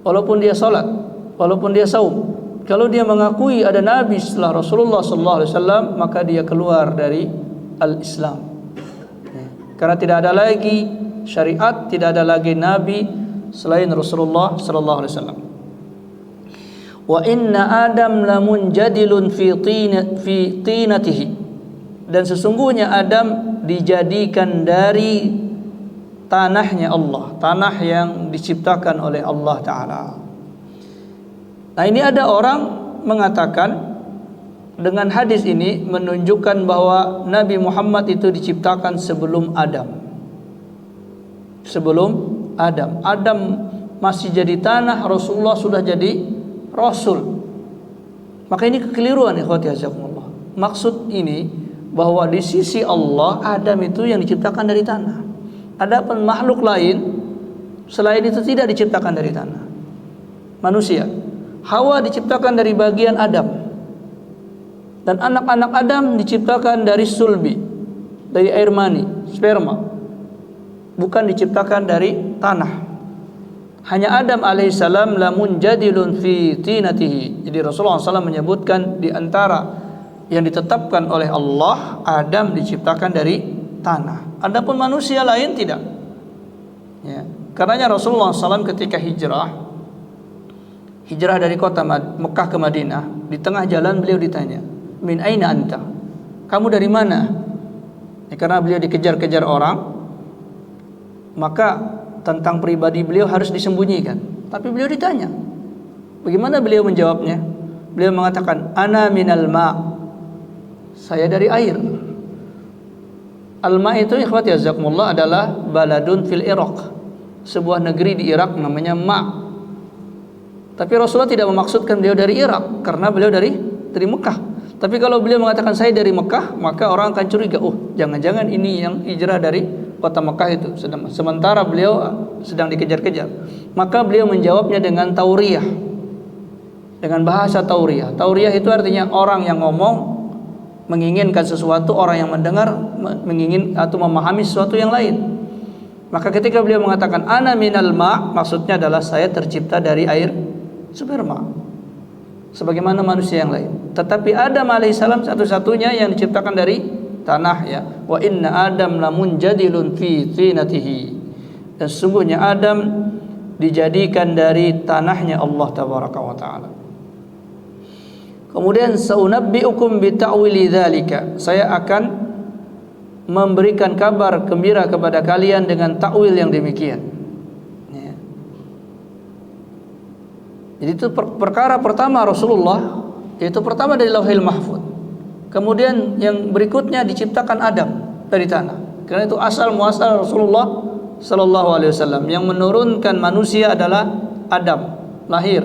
Walaupun dia salat, walaupun dia saum, kalau dia mengakui ada nabi setelah Rasulullah SAW, maka dia keluar dari al-Islam. Karena tidak ada lagi syariat, tidak ada lagi nabi selain Rasulullah sallallahu alaihi wasallam. Wa inna Adam lamunjadilun fi tinatihi, dan sesungguhnya Adam dijadikan dari tanahnya Allah, tanah yang diciptakan oleh Allah Ta'ala. Nah, ini ada orang mengatakan dengan hadis ini menunjukkan bahwa Nabi Muhammad itu diciptakan sebelum Adam. Sebelum Adam masih jadi tanah, Rasulullah sudah jadi Rasul. Maka ini kekeliruan ikhwati jazakumullah. Maksud ini bahwa di sisi Allah Adam itu yang diciptakan dari tanah. Adapun makhluk lain selain itu tidak diciptakan dari tanah. Manusia, Hawa diciptakan dari bagian Adam, dan anak-anak Adam diciptakan dari sulbi, dari air mani, sperma, bukan diciptakan dari tanah. Hanya Adam alaihissalam lamunjadilun fi tinatihi. Jadi Rasulullah SAW menyebutkan di antara yang ditetapkan oleh Allah, Adam diciptakan dari tanah. Adapun manusia lain tidak. Ya. Karenanya Rasulullah SAW ketika hijrah dari kota Mekah ke Madinah, di tengah jalan beliau ditanya, min aina anta? Kamu dari mana? Ya, karena beliau dikejar-kejar orang, maka tentang pribadi beliau harus disembunyikan. Tapi beliau ditanya, Bagaimana beliau menjawabnya? Beliau mengatakan, ana minal ma', saya dari air. Al-ma' itu ikhwati jazakumullah adalah baladun fil Iraq, sebuah negeri di Irak namanya Ma'. Tapi Rasulullah tidak memaksudkan beliau dari Irak karena beliau dari Mekah. Tapi kalau beliau mengatakan saya dari Mekah, maka orang akan curiga, oh jangan-jangan ini yang hijrah dari kota Mekah itu. Sementara beliau sedang dikejar-kejar. Maka beliau menjawabnya dengan tauriyah, dengan bahasa tauriyah. Tauriyah itu artinya orang yang ngomong menginginkan sesuatu, orang yang mendengar mengingin atau memahami sesuatu yang lain. Maka ketika beliau mengatakan ana minal ma', maksudnya adalah saya tercipta dari air sperma sebagaimana manusia yang lain. Tetapi Adam alaihissalam satu-satunya yang diciptakan dari tanah, ya. Wa inna Adam lamunjadilun fi tinatihi. Dan sesungguhnya Adam dijadikan dari tanahnya Allah tabaraka wa taala. Kemudian saunabbiukum bi ta'wili dzalika, saya akan memberikan kabar gembira kepada kalian dengan takwil yang demikian. Ya. Jadi itu perkara pertama Rasulullah, yaitu pertama dari Lauhil Mahfuz. Kemudian yang berikutnya diciptakan Adam dari tanah. Karena itu asal muasal Rasulullah sallallahu alaihi wasallam, yang menurunkan manusia adalah Adam, lahir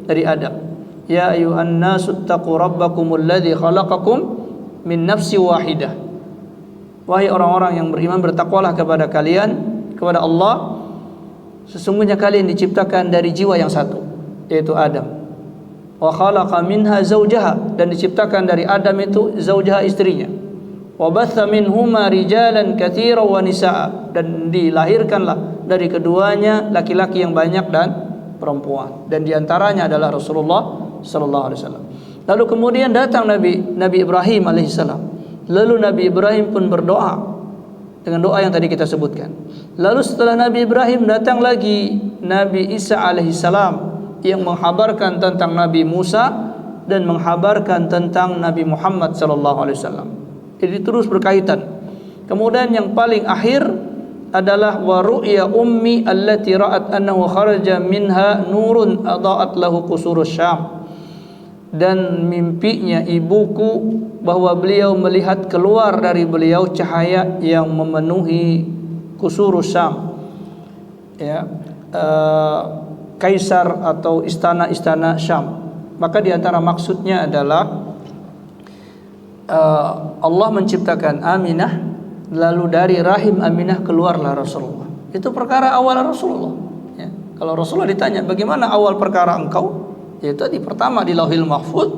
dari Adam. Ya ayuhan nasu taqu rabbakumul ladzi khalaqakum min nafsi wahidah. Wahai orang-orang yang beriman, bertakwalah kepada kalian, kepada Allah. Sesungguhnya kalian diciptakan dari jiwa yang satu, yaitu Adam. Wa khalaqa minha zawjaha, dan diciptakan dari Adam itu zawjaha, istrinya. Wa batha minhuma rijalan katsiran wa nisaa, dan dilahirkanlah dari keduanya laki-laki yang banyak dan perempuan, dan diantaranya adalah Rasulullah sallallahu alaihi wasallam. Lalu kemudian datang Nabi Ibrahim alaihissalam. Lalu Nabi Ibrahim pun berdoa dengan doa yang tadi kita sebutkan. Lalu setelah Nabi Ibrahim datang lagi Nabi Isa alaihissalam, yang menghabarkan tentang Nabi Musa dan menghabarkan tentang Nabi Muhammad sallallahu alaihi wasallam. Jadi terus berkaitan. Kemudian yang paling akhir adalah wa ru'ya ummi allati ra'at annahu kharaja minha nurun adaat lahu qusurus Syam. Dan mimpinya ibuku bahwa beliau melihat keluar dari beliau cahaya yang memenuhi Qusurus Syam, ya, kaisar atau istana-istana Syam. Maka diantara maksudnya adalah Allah menciptakan Aminah, lalu dari rahim Aminah keluarlah Rasulullah. Itu perkara awal Rasulullah, ya. Kalau Rasulullah ditanya bagaimana awal perkara engkau, yaitu di pertama di Lauhil Mahfuz,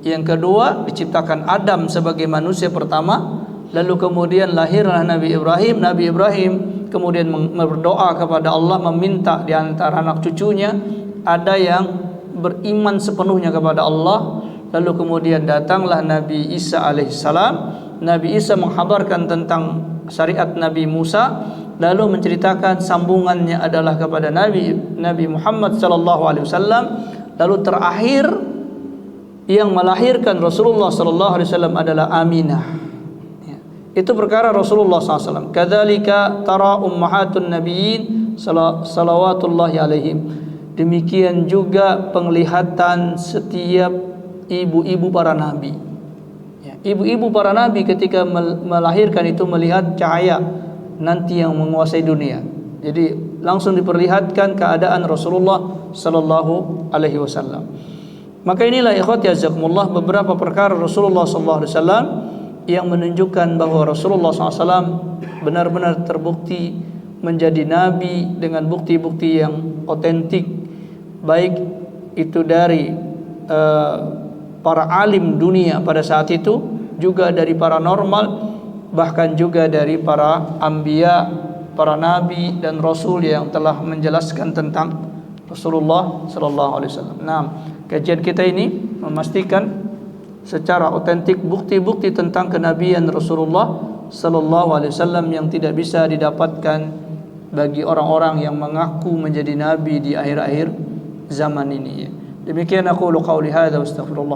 yang kedua diciptakan Adam sebagai manusia pertama, lalu kemudian lahirlah Nabi Ibrahim. Nabi Ibrahim kemudian berdoa kepada Allah, meminta di antara anak cucunya ada yang beriman sepenuhnya kepada Allah. Lalu kemudian datanglah Nabi Isa alaihissalam. Nabi Isa menghabarkan tentang syariat Nabi Musa, lalu menceritakan sambungannya adalah kepada Nabi Muhammad sallallahu alaihi wasallam. Lalu terakhir yang melahirkan Rasulullah sallallahu alaihi wasallam adalah Aminah. Ya. Itu perkara Rasulullah SAW. Kadzalika tara ummahatun nabiyyin salawatullahi alaihim. Demikian juga penglihatan setiap ibu-ibu para nabi. Ya. Ibu-ibu para nabi ketika melahirkan itu melihat cahaya nanti yang menguasai dunia. Jadi langsung diperlihatkan keadaan Rasulullah sallallahu alaihi wasallam. Maka inilah ikhwati jazakumullah beberapa perkara Rasulullah sallallahu alaihi wasallam yang menunjukkan bahwa Rasulullah SAW benar-benar terbukti menjadi nabi dengan bukti-bukti yang otentik, baik itu dari para alim dunia pada saat itu, juga dari para normal, bahkan juga dari para anbiya, para nabi dan rasul yang telah menjelaskan tentang Rasulullah sallallahu alaihi wasallam. Nah, kajian kita ini memastikan secara otentik bukti-bukti tentang kenabian Rasulullah sallallahu alaihi wasallam yang tidak bisa didapatkan bagi orang-orang yang mengaku menjadi nabi di akhir-akhir zaman ini. Demikian aku qauli hadza wa astaghfirullah.